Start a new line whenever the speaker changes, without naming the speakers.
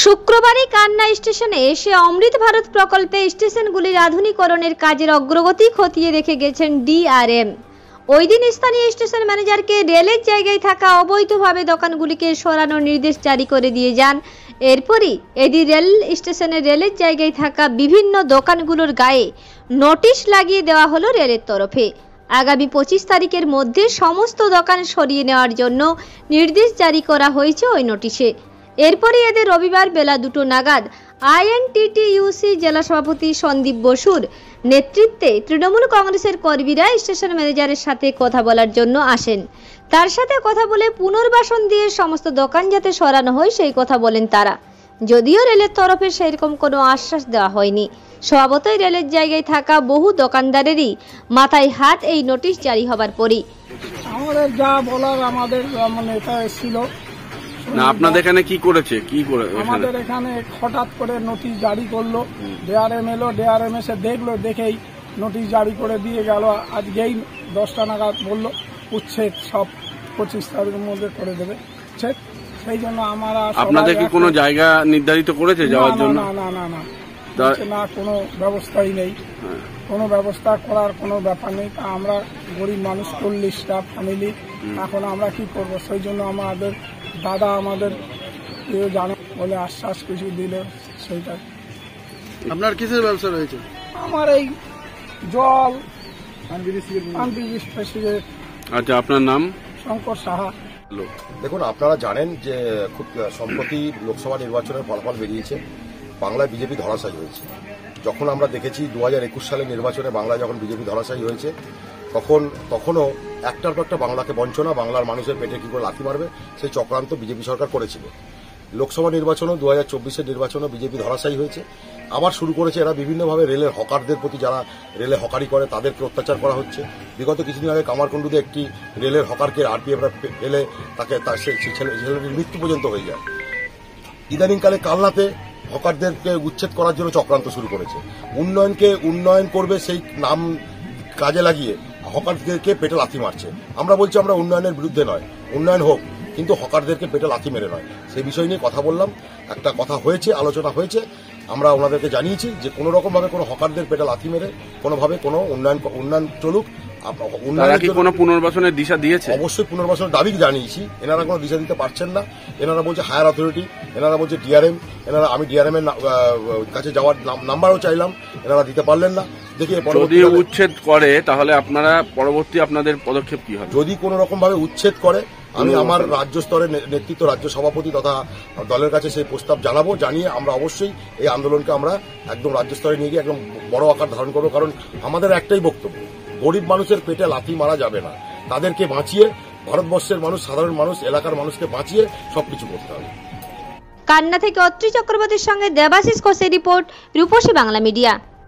শুক্রবারই কান্না স্টেশনে এসে অমৃত ভারত প্রকল্পে স্টেশনগুলির আধুনিকরণের কাজের অগ্রগতি খতিয়ে দেখে গেছেন ডিআরএম। ওই দিন স্থানীয় স্টেশন ম্যানেজারকে রেলের জায়গায় থাকা অবৈধভাবে দোকানগুলিকে সরানোর নির্দেশ জারি করে দিয়ে যান। এরপরই এদিন রেল স্টেশনে রেলের জায়গায় থাকা বিভিন্ন দোকানগুলোর গায়ে নোটিশ লাগিয়ে দেওয়া হলো রেলের তরফে। আগামী 25 তারিখের মধ্যে সমস্ত দোকান সরিয়ে নেওয়ার জন্য নির্দেশ জারি করা হয়েছে ওই নোটিশে। এরপরই এদের রবিবার বেলা 2টো নাগাদ আইএনটিটিইউসি জেলা সভাপতি সন্দীপ বসুর নেতৃত্বে তৃণমূল কংগ্রেসের কর্মীরা স্টেশন ম্যানেজারের সাথে কথা বলার জন্য আসেন। তার সাথে কথা বলে পুনর্বাসন দিয়ে সমস্ত দোকান যাতে সরানো হয় সেই কথা বলেন তারা। যদিও রেলের তরফে সেরকম কোনো আশ্বাস দেওয়া হয়নি। স্বভাবতই রেলের জায়গায় থাকা বহু দোকানদারেরই মাথায় হাত এই নোটিশ জারি হবার পরই।
আমাদের যা বলার আমাদের নেতা এসেছিল
না, আপনাদের এখানে কি করেছে, কি করে
আমাদের এখানে হঠাৎ করে নোটিশ জারি করলো। ডিআরএম এলো, ডিআরএম এসে দেখলো, দেখেই নোটিশ জারি করে দিয়ে গেল। আজকেই 10টা নাগাদ বললো উচ্ছেদ সব 25 তারিখের মধ্যে করে দেবে উচ্ছেদ। সেই জন্য আমরা
আপনাদের কি কোনো জায়গা নির্ধারিত করেছে যাওয়ার জন্য?
না না না না না, কোনো ব্যবস্থাই নেই, কোনো ব্যবস্থা করার কোনো ব্যাপার নেই। তা আমরা গরিব মানুষ, 40টা ফ্যামিলি, এখন আমরা কি করব? সেই জন্য আমাদের দাদা আমাদের জানে বলে আশ্বাস কিছু দিল সেইটাই।
আপনার কিসের ব্যবসা রয়েছে?
আমার এই জল, সিগারেট।
আচ্ছা, আপনার নাম?
শঙ্কর সাহা।
দেখুন, আপনারা জানেন যে খুব সম্প্রতি লোকসভা নির্বাচনের ফলাফল বেরিয়েছে। বাংলায় বিজেপি ধরাশায়ী হয়েছে। যখন আমরা দেখেছি 2021 সালের নির্বাচনে বাংলায় যখন বিজেপি ধরাশায়ী হয়েছে তখনও একটার পর একটা বাংলাকে বঞ্চনা, বাংলার মানুষের পেটে কি করে লাথি মারবে সেই চক্রান্ত বিজেপি সরকার করেছিল। লোকসভা নির্বাচনও 2024-এর নির্বাচনও বিজেপি ধরাশায়ী হয়েছে। আবার শুরু করেছে এরা বিভিন্নভাবে রেলের হকারদের প্রতি, যারা রেলে হকারি করে তাদেরকে অত্যাচার করা হচ্ছে। বিগত কিছুদিন আগে কামারকুণ্ডুতে একটি রেলের হকারকে আরপিএফরা ফেলে সেই ছেলেটির মৃত্যু পর্যন্ত হয়ে যায়। ইদানিংকালে কালনাতে হকারদেরকে উচ্ছেদ করার জন্য চক্রান্ত শুরু করেছে। উন্নয়ন করবে সেই নাম কাজে লাগিয়ে হকারদেরকে পেটে লাথি মারছে। আমরা বলছি আমরা উন্নয়নের বিরুদ্ধে নয়, উন্নয়ন হোক, কিন্তু হকারদেরকে পেটে লাথি মেরে নয়। সেই বিষয় নিয়ে কথা বললাম, একটা কথা হয়েছে, আলোচনা হয়েছে। আমরা ওনাদেরকে জানিয়েছি যে কোনো রকমভাবে কোনো হকারদের পেটে লাথি মেরে কোনোভাবে কোনো উন্নয়ন চলুক।
কোনো পুনর্বাসনের দিশা দিয়েছে?
অবশ্যই পুনর্বাসনের দাবি জানিয়েছি। এনারা কোনো দিশা দিতে পারছেন না। এনারা বলছে হায়ার অথরিটি, এনারা বলছে ডিআরএম। আমি ডিআরএম এর কাছে যাওয়ার নাম্বারও চাইলাম, এনারা দিতে পারলেন না। দেখি
যদি উচ্ছেদ করে তাহলে আপনারা পরবর্তী আপনাদের পদক্ষেপ কি হবে?
যদি কোনো রকম ভাবে উচ্ছেদ করে আমি আমার রাজ্য স্তরের নেতৃত্ব, রাজ্য সভাপতি তথা দলের কাছে সেই প্রস্তাব জানাবো। জানিয়ে আমরা অবশ্যই এই আন্দোলনকে আমরা একদম রাজ্য স্তরে নিয়ে গিয়ে একদম বড় আকার ধারণ করবো। কারণ আমাদের একটাই বক্তব্য, গরিব মানুষের পেটে লাথি মারা যাবে না। তাদেরকে বাঁচিয়ে, ভারতবর্ষের মানুষ, সাধারণ মানুষ, এলাকার মানুষকে বাঁচিয়ে সবকিছু করতে হবে।
কান্না থেকে অত্রি চক্রবর্তীর সঙ্গে দেবাশিস ঘোষের রিপোর্ট, রূপসী বাংলা মিডিয়া।